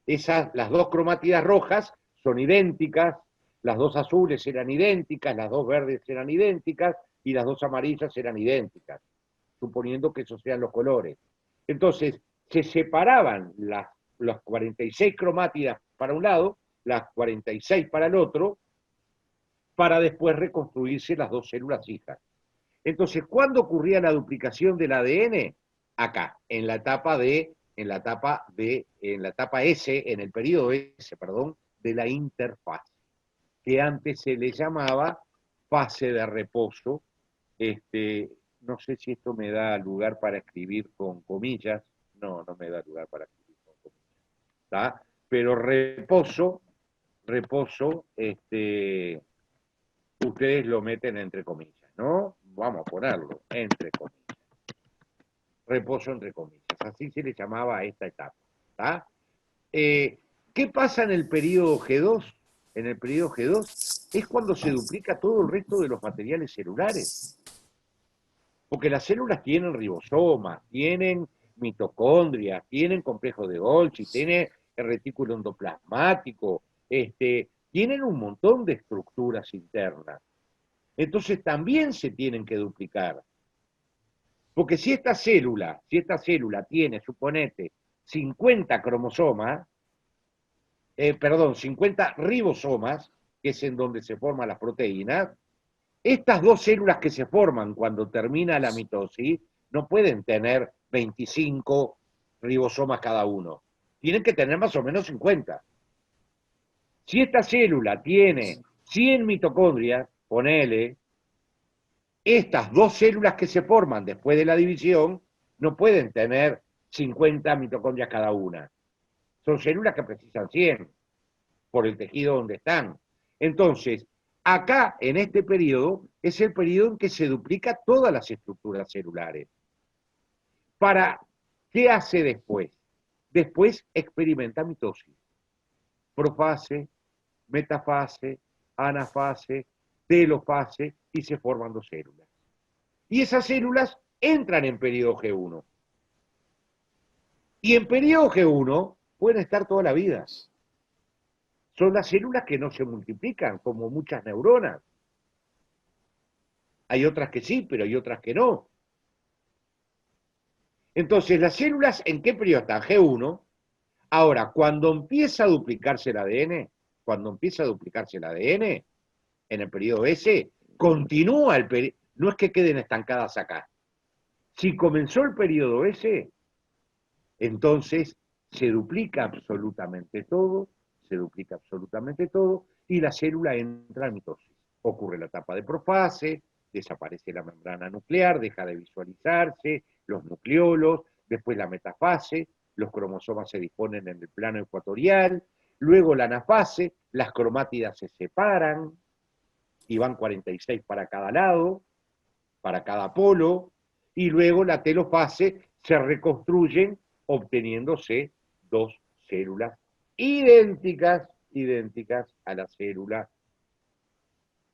Las 2 cromátidas rojas son idénticas, las 2 azules eran idénticas, las 2 verdes eran idénticas, y las 2 amarillas eran idénticas, suponiendo que esos sean los colores. Entonces, se separaban las 46 cromátidas para un lado, las 46 para el otro, para después reconstruirse las 2 células hijas. Entonces, ¿cuándo ocurría la duplicación del ADN? Acá, en la etapa S, en el periodo S, perdón, de la interfase, que antes se le llamaba fase de reposo. No sé si esto me da lugar para escribir con comillas. No me da lugar para escribir con comillas. ¿Tá? Pero reposo, ustedes lo meten entre comillas, ¿no? Vamos a ponerlo entre comillas. Reposo entre comillas. Así se le llamaba a esta etapa. ¿Tá? ¿Qué pasa en el periodo G2? En el periodo G2 es cuando se duplica todo el resto de los materiales celulares. Porque las células tienen ribosomas, tienen mitocondrias, tienen complejo de Golgi, tienen el retículo endoplasmático, tienen un montón de estructuras internas. Entonces también se tienen que duplicar. Porque si esta célula tiene, suponete, 50 cromosomas, 50 ribosomas, que es en donde se forman las proteínas, estas 2 células que se forman cuando termina la mitosis no pueden tener 25 ribosomas cada uno. Tienen que tener más o menos 50. Si esta célula tiene 100 mitocondrias, ponele, estas 2 células que se forman después de la división no pueden tener 50 mitocondrias cada una. Son células que precisan 100 por el tejido donde están. Entonces, acá, en este periodo, es el periodo en que se duplica todas las estructuras celulares. ¿Qué hace después? Después experimenta mitosis. Profase, metafase, anafase, telofase, y se forman 2 células. Y esas células entran en periodo G1. Y en periodo G1 pueden estar toda la vida. Son las células que no se multiplican, como muchas neuronas. Hay otras que sí, pero hay otras que no. Entonces, las células, ¿en qué periodo están? G1. Ahora, cuando empieza a duplicarse el ADN, en el periodo S, continúa el periodo. No es que queden estancadas acá. Si comenzó el periodo S, entonces se duplica absolutamente todo, y la célula entra en mitosis. Ocurre la etapa de profase, desaparece la membrana nuclear, deja de visualizarse, los nucleolos, después la metafase, los cromosomas se disponen en el plano ecuatorial, luego la anafase, las cromátidas se separan, y van 46 para cada lado, para cada polo, y luego la telofase se reconstruyen obteniéndose 2 células idénticas a la célula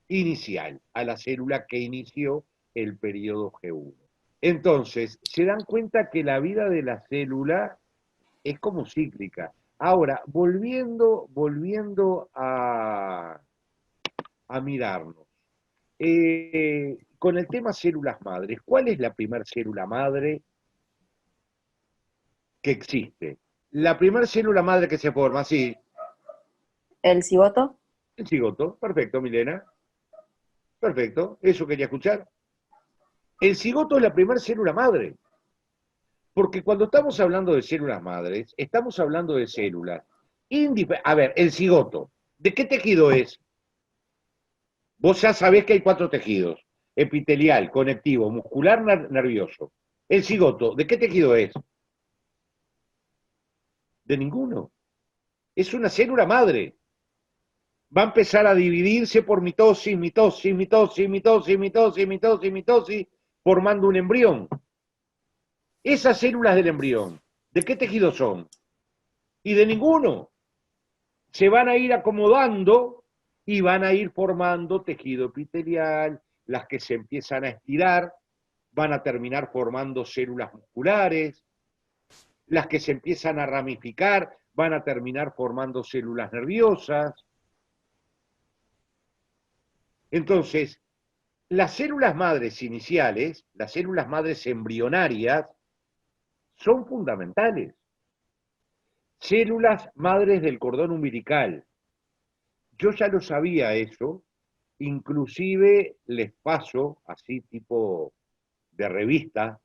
inicial, a la célula que inició el periodo G1. Entonces, se dan cuenta que la vida de la célula es como cíclica. Ahora, volviendo a mirarnos, con el tema células madres, ¿cuál es la primera célula madre que existe? La primera célula madre que se forma, sí, ¿El cigoto? el cigoto. Perfecto, Milena. Perfecto, eso quería escuchar. El cigoto es la primera célula madre, porque cuando estamos hablando de células madres, estamos hablando de células. A ver, el cigoto, ¿de qué tejido es? Vos ya sabés que hay 4 tejidos: epitelial, conectivo, muscular, nervioso. El cigoto, ¿de qué tejido es? De ninguno. Es una célula madre. Va a empezar a dividirse por mitosis, mitosis, mitosis, mitosis, mitosis, mitosis, mitosis, formando un embrión. Esas células del embrión, ¿de qué tejido son? Y de ninguno. Se van a ir acomodando y van a ir formando tejido epitelial. Las que se empiezan a estirar van a terminar formando células musculares. Las que se empiezan a ramificar van a terminar formando células nerviosas. Entonces, las células madres iniciales, las células madres embrionarias, son fundamentales. Células madres del cordón umbilical. Yo ya lo sabía eso, inclusive les paso, así tipo de revista,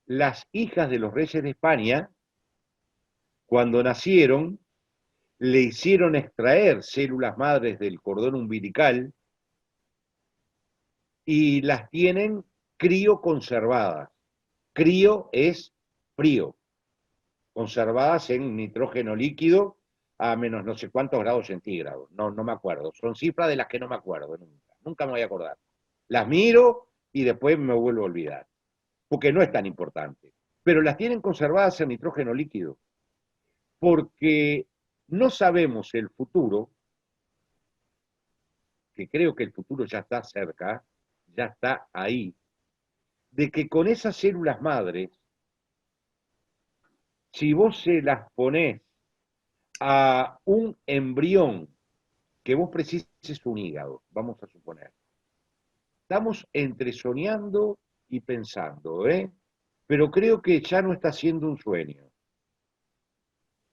las hijas de los reyes de España, cuando nacieron, le hicieron extraer células madres del cordón umbilical y las tienen crioconservadas. Crío es frío, conservadas en nitrógeno líquido a menos no sé cuántos grados centígrados. No me acuerdo. Son cifras de las que no me acuerdo nunca. Nunca me voy a acordar. Las miro y después me vuelvo a olvidar, porque no es tan importante. Pero las tienen conservadas en nitrógeno líquido, porque no sabemos el futuro, que creo que el futuro ya está cerca, ya está ahí, de que con esas células madres, si vos se las ponés a un embrión, que vos precises un hígado, vamos a suponer. Estamos entre soñando y pensando, pero creo que ya no está siendo un sueño.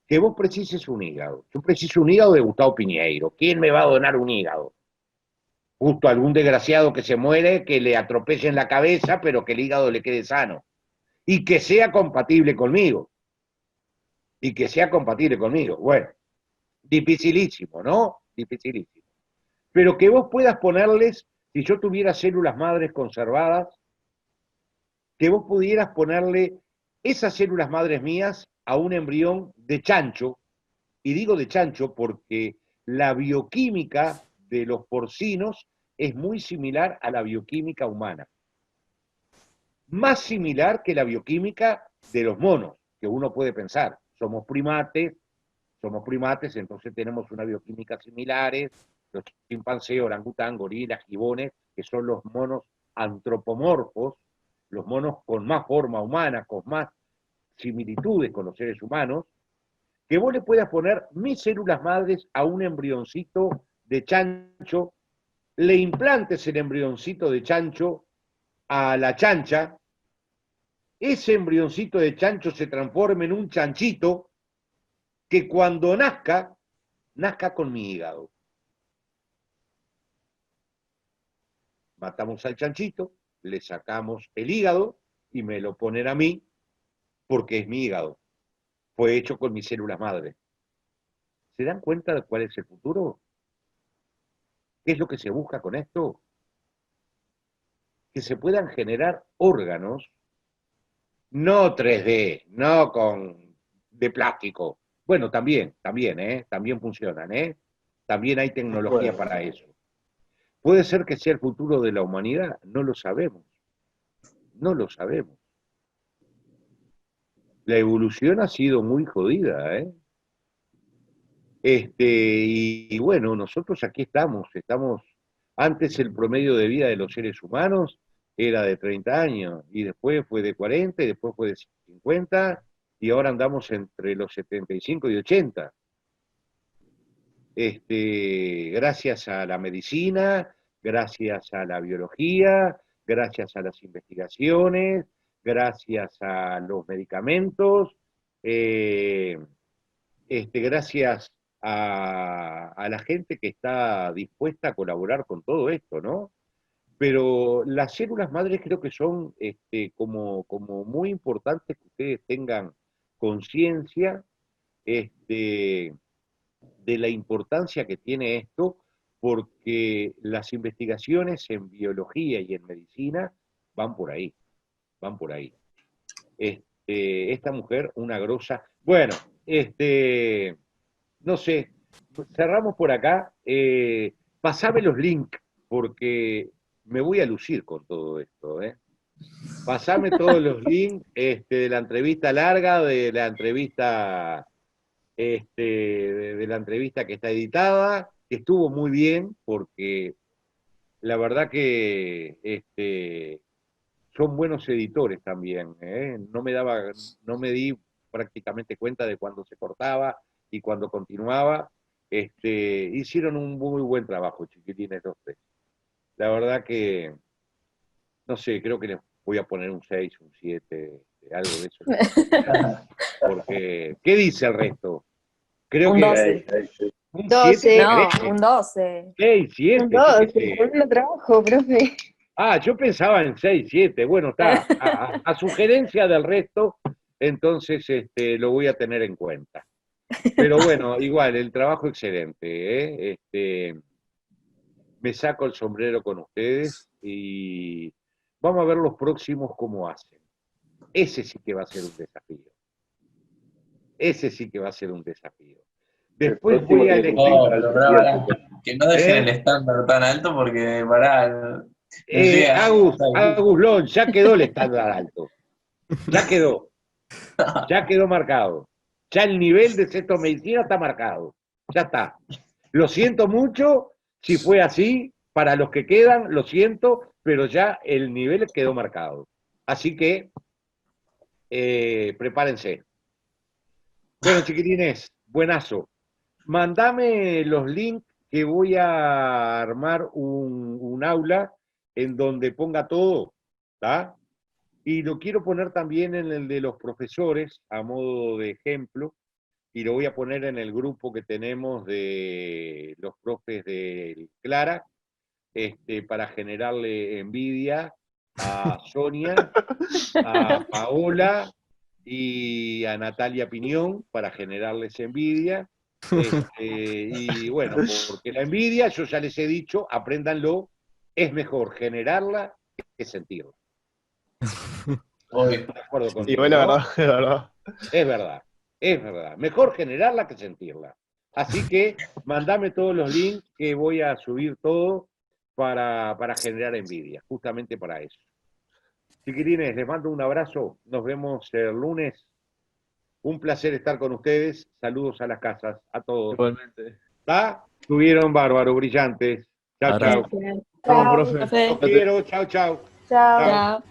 Que vos precises un hígado. Yo preciso un hígado de Gustavo Piñeiro. ¿Quién me va a donar un hígado? Justo algún desgraciado que se muere, que le atropellen la cabeza, pero que el hígado le quede sano. Y que sea compatible conmigo. Y que sea compatible conmigo. Bueno, dificilísimo, ¿no? Dificilísimo. Pero que vos puedas ponerles, si yo tuviera células madres conservadas, que vos pudieras ponerle esas células madres mías a un embrión de chancho, y digo de chancho porque la bioquímica de los porcinos es muy similar a la bioquímica humana. Más similar que la bioquímica de los monos, que uno puede pensar. Somos primates, entonces tenemos una bioquímica similares, los chimpancés, orangután, gorilas, gibones, que son los monos antropomorfos, los monos con más forma humana, con más similitudes con los seres humanos, que vos le puedas poner mis células madres a un embrioncito de chancho, le implantes el embrioncito de chancho a la chancha, ese embrioncito de chancho se transforme en un chanchito que cuando nazca con mi hígado. Matamos al chanchito, le sacamos el hígado y me lo ponen a mí porque es mi hígado. Fue hecho con mis células madre. ¿Se dan cuenta de cuál es el futuro? ¿Qué es lo que se busca con esto? Que se puedan generar órganos, no 3D, no de plástico. Bueno, también funcionan, También hay tecnología para eso. ¿Puede ser que sea el futuro de la humanidad? No lo sabemos. No lo sabemos. La evolución ha sido muy jodida, y bueno, nosotros aquí estamos, antes el promedio de vida de los seres humanos era de 30 años, y después fue de 40, y después fue de 50, y ahora andamos entre los 75 y 80. Gracias a la medicina, gracias a la biología, gracias a las investigaciones, gracias a los medicamentos, gracias a la gente que está dispuesta a colaborar con todo esto, ¿no? Pero las células madres creo que son como muy importantes que ustedes tengan conciencia de la importancia que tiene esto, porque las investigaciones en biología y en medicina van por ahí, van por ahí. Esta mujer, una grosa. Bueno, no sé, cerramos por acá. Pasame los links, porque me voy a lucir con todo esto, ¿eh? Pasame todos los links de la entrevista larga, de la entrevista de la entrevista que está editada, que estuvo muy bien, porque la verdad que son buenos editores también, ¿eh? No me di prácticamente cuenta de cuando se cortaba y cuando continuaba. Hicieron un muy buen trabajo, chiquitines los tres. La verdad que, no sé, creo que les voy a poner un 6, un 7, algo de eso. Porque, ¿qué dice el resto? Creo Un que 12. un 12. 7, No, un 12. 6, 7. Un 12, tremendo trabajo, profe. Ah, yo pensaba en 6, 7. Bueno, está. A sugerencia del resto, entonces lo voy a tener en cuenta. Pero bueno, igual, el trabajo excelente, ¿eh? Me saco el sombrero con ustedes y vamos a ver los próximos cómo hacen. Ese sí que va a ser un desafío. Ese sí que va a ser un desafío. Después voy a elegir. No, que no dejen el estándar tan alto porque para. Agus Lon, ya quedó el estándar alto. Ya quedó marcado. Ya el nivel de sexto medicina está marcado. Ya está. Lo siento mucho si fue así. Para los que quedan, lo siento, pero ya el nivel quedó marcado. Así que prepárense. Bueno, chiquitines, buenazo. Mandame los links que voy a armar un aula en donde ponga todo, ¿tá? Y lo quiero poner también en el de los profesores, a modo de ejemplo, y lo voy a poner en el grupo que tenemos de los profes de Clara, para generarle envidia a Sonia, a Paola y a Natalia Piñón, para generarles envidia. Y bueno, porque la envidia, yo ya les he dicho, apréndanlo, es mejor generarla que sentirla. Hoy. De acuerdo conmigo, Y bueno, ¿no? es verdad. Es verdad. Mejor generarla que sentirla. Así que mandame todos los links que voy a subir todo para generar envidia, justamente para eso. Chiquilines, les mando un abrazo. Nos vemos el lunes. Un placer estar con ustedes. Saludos a las casas, a todos. Igualmente. ¿Está? Estuvieron bárbaros, brillantes. Chao, chao. Gracias. Chao, profe. Profe. Los quiero. Chao, chao. Chao. Chao.